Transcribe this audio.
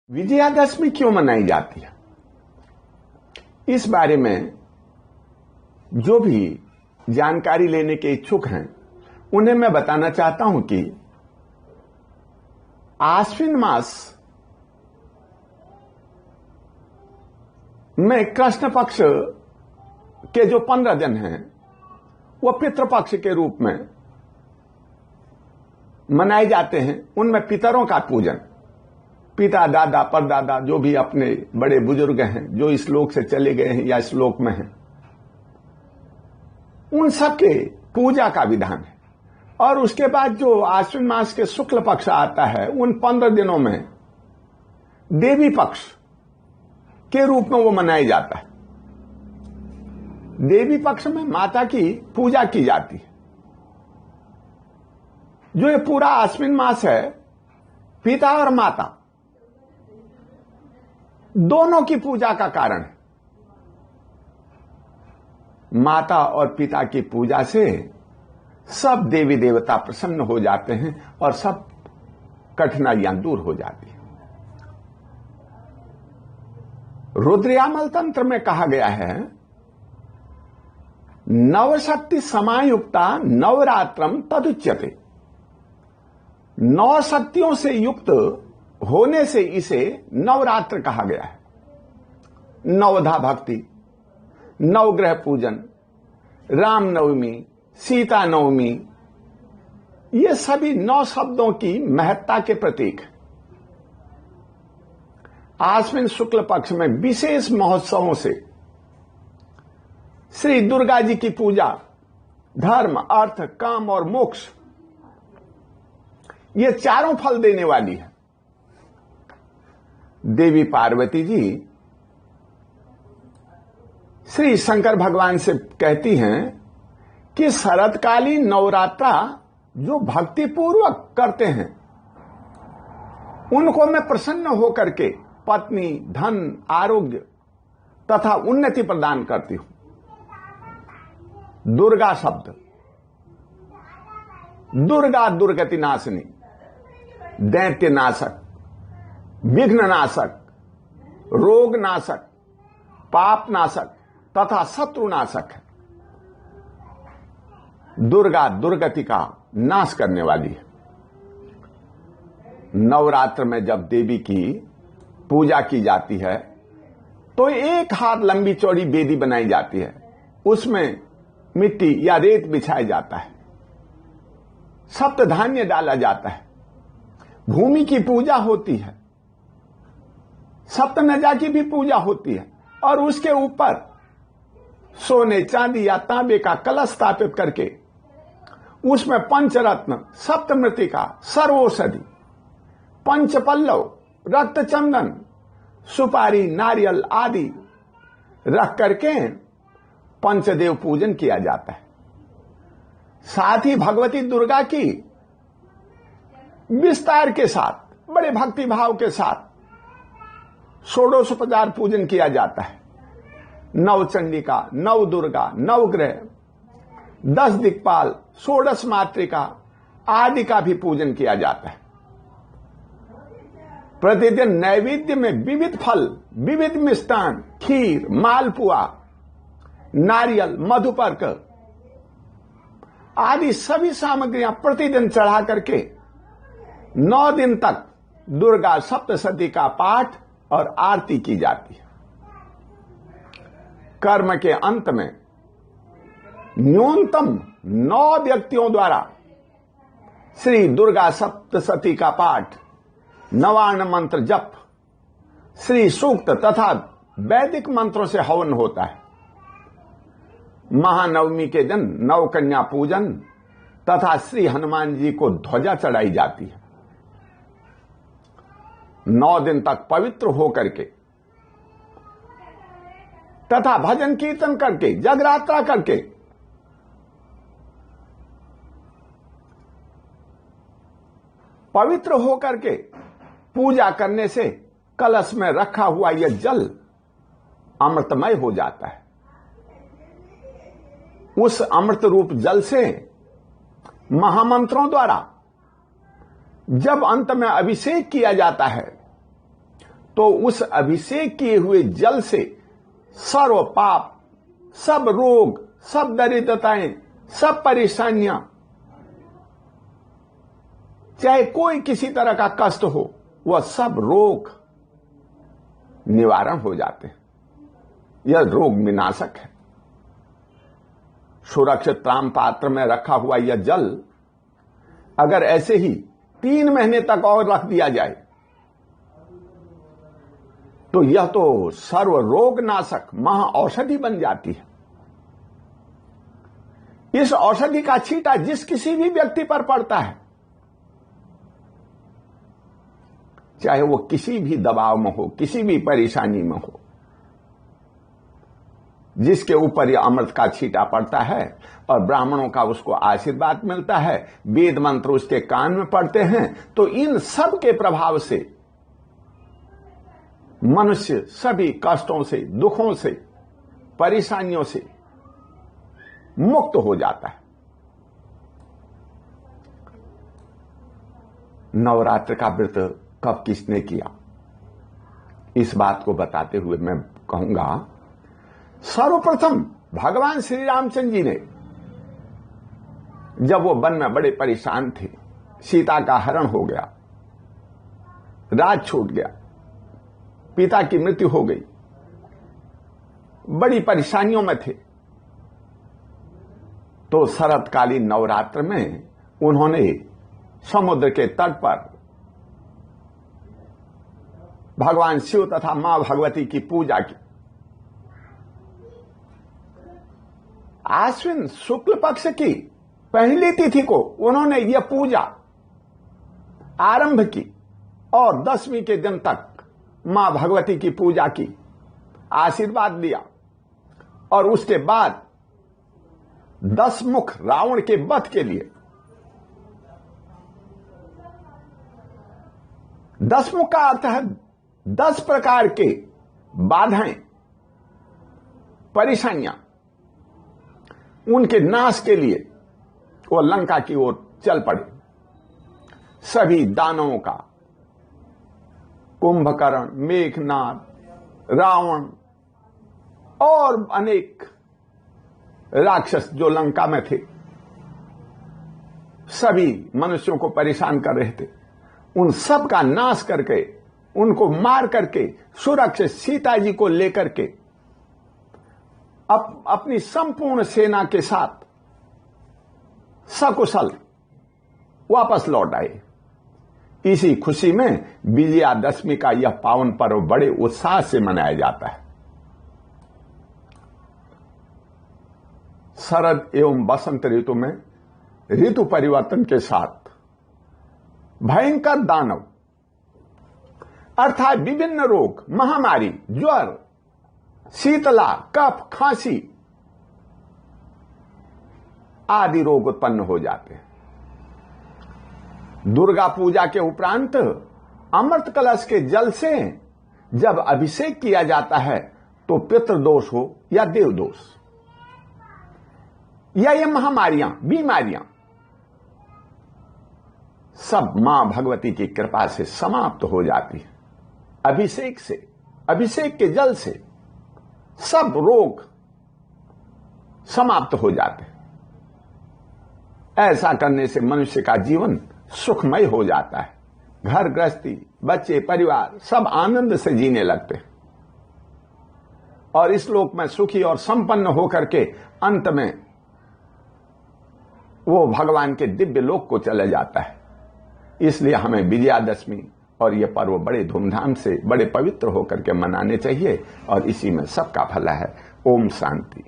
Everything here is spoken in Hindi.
विजयादशमी क्यों मनाई जाती है, इस बारे में जो भी जानकारी लेने के इच्छुक हैं उन्हें मैं बताना चाहता हूं कि आश्विन मास में कृष्ण पक्ष के जो 15 दिन हैं वह पितृपक्ष के रूप में मनाए जाते हैं। उनमें पितरों का पूजन, पिता दादा परदादा जो भी अपने बड़े बुजुर्ग हैं जो इस लोक से चले गए हैं या इस लोक में हैं, उन सबके पूजा का विधान है। और उसके बाद जो आश्विन मास के शुक्ल पक्ष आता है उन 15 दिनों में देवी पक्ष के रूप में वो मनाया जाता है। देवी पक्ष में माता की पूजा की जाती है। जो ये पूरा आश्विन मास है, पिता और माता दोनों की पूजा का कारण है। माता और पिता की पूजा से सब देवी देवता प्रसन्न हो जाते हैं और सब कठिनाइयां दूर हो जाती हैं। रुद्रयामल तंत्र में कहा गया है, नवशक्ति समायुक्ता नवरात्रम तदुच्यते। 9 शक्तियों से युक्त होने से इसे नवरात्र कहा गया है। नवधा भक्ति, नवग्रह पूजन, रामनवमी, सीता नवमी, ये सभी 9 शब्दों की महत्ता के प्रतीक हैं। आश्विन शुक्ल पक्ष में विशेष महोत्सवों से श्री दुर्गा जी की पूजा धर्म, अर्थ, काम और मोक्ष, ये चारों फल देने वाली है। देवी पार्वती जी श्री शंकर भगवान से कहती हैं कि शरतकालीन नवरात्रा जो भक्तिपूर्वक करते हैं उनको मैं प्रसन्न होकर के पत्नी, धन, आरोग्य तथा उन्नति प्रदान करती हूं। दुर्गा शब्द, दुर्गा दुर्गति नाशिनी, दैत्य नाशक, विघ्न नाशक, रोग नाशक, पाप नाशक तथा शत्रु नाशक है। दुर्गा दुर्गति का नाश करने वाली है। नवरात्र में जब देवी की पूजा की जाती है तो 1 हाथ लंबी चौड़ी वेदी बनाई जाती है। उसमें मिट्टी या रेत बिछाया जाता है, सप्त धान्य डाला जाता है, भूमि की पूजा होती है, सप्तनजा की भी पूजा होती है और उसके ऊपर सोने, चांदी या तांबे का कलश स्थापित करके उसमें पंचरत्न, सप्तमृतिका, सर्वौषधि, पंचपल्लव, रक्त चंदन, सुपारी, नारियल आदि रख करके पंचदेव पूजन किया जाता है। साथ ही भगवती दुर्गा की विस्तार के साथ, बड़े भक्ति भाव के साथ षोडशोपचार पूजन किया जाता है। नवचंडिका, नव दुर्गा, नवग्रह, 10 दिक्पाल, 16 मातृका आदि का भी पूजन किया जाता है। प्रतिदिन नैवेद्य में विविध फल, विविध मिष्टान, खीर, मालपुआ, नारियल, मधुपर्क आदि सभी सामग्रियां प्रतिदिन चढ़ा करके 9 दिन तक दुर्गा सप्तशती का पाठ और आरती की जाती है। कर्म के अंत में न्यूनतम 9 व्यक्तियों द्वारा श्री दुर्गा सप्तशती का पाठ, नवान्न मंत्र जप, श्री सूक्त तथा वैदिक मंत्रों से हवन होता है। महानवमी के दिन नवकन्या पूजन तथा श्री हनुमान जी को ध्वजा चढ़ाई जाती है। 9 दिन तक पवित्र होकर के तथा भजन कीर्तन करके, जगरात्रा करके पवित्र होकर के पूजा करने से कलश में रखा हुआ यह जल अमृतमय हो जाता है। उस अमृत रूप जल से महामंत्रों द्वारा जब अंत में अभिषेक किया जाता है तो उस अभिषेक किए हुए जल से सर्व पाप, सब रोग, सब दरिद्रताएं, सब परेशानियां, चाहे कोई किसी तरह का कष्ट हो, वह सब रोग निवारण हो जाते हैं। यह रोग विनाशक है। सुरक्षित त्राम पात्र में रखा हुआ यह जल अगर ऐसे ही 3 महीने तक और रख दिया जाए तो यह तो सर्व रोग नाशक महा औषधि बन जाती है। इस औषधि का छींटा जिस किसी भी व्यक्ति पर पड़ता है, चाहे वो किसी भी दबाव में हो, किसी भी परेशानी में हो, जिसके ऊपर यह अमृत का छींटा पड़ता है और ब्राह्मणों का उसको आशीर्वाद मिलता है, वेद मंत्र उसके कान में पड़ते हैं, तो इन सब के प्रभाव से मनुष्य सभी कष्टों से, दुखों से, परेशानियों से मुक्त हो जाता है। नवरात्र का व्रत कब किसने किया, इस बात को बताते हुए मैं कहूंगा, सर्वप्रथम भगवान श्री रामचंद्र जी ने, जब वो वन में बड़े परेशान थे, सीता का हरण हो गया, राज छूट गया, पिता की मृत्यु हो गई, बड़ी परेशानियों में थे, तो शरतकालीन नवरात्र में उन्होंने समुद्र के तट पर भगवान शिव तथा मां भगवती की पूजा की। आश्विन शुक्ल पक्ष की पहली तिथि को उन्होंने यह पूजा आरंभ की और 10वीं के दिन तक मां भगवती की पूजा की, आशीर्वाद लिया, और उसके बाद 10 मुख रावण के वध के लिए 10 मुख का अर्थ है 10 प्रकार के बाधाएं, परेशानियां, उनके नाश के लिए वो लंका की ओर चल पड़े। सभी दानवों का, कुंभकर्ण, मेघनाद, रावण और अनेक राक्षस जो लंका में थे, सभी मनुष्यों को परेशान कर रहे थे, उन सब का नाश करके, उनको मार करके, सुरक्षित सीता जी को लेकर के अपनी संपूर्ण सेना के साथ सकुशल वापस लौट आए। इसी खुशी में विजयादशमी का यह पावन पर्व बड़े उत्साह से मनाया जाता है। शरद एवं बसंत ऋतु में ऋतु परिवर्तन के साथ भयंकर दानव अर्थात विभिन्न रोग, महामारी, ज्वर, शीतला, कफ, खांसी आदि रोग उत्पन्न हो जाते हैं। दुर्गा पूजा के उपरांत अमृत कलश के जल से जब अभिषेक किया जाता है तो पितृदोष हो या देवदोष या ये महामारियां, बीमारियां सब मां भगवती की कृपा से समाप्त हो जाती है। अभिषेक से, अभिषेक के जल से सब रोग समाप्त हो जाते हैं। ऐसा करने से मनुष्य का जीवन सुखमय हो जाता है। घर गृहस्थी, बच्चे, परिवार सब आनंद से जीने लगते हैं और इस लोक में सुखी और संपन्न होकर के अंत में वो भगवान के दिव्य लोक को चला जाता है। इसलिए हमें विजयादशमी और ये पर्व बड़े धूमधाम से, बड़े पवित्र होकर के मनाने चाहिए और इसी में सबका भला है। ओम शांति।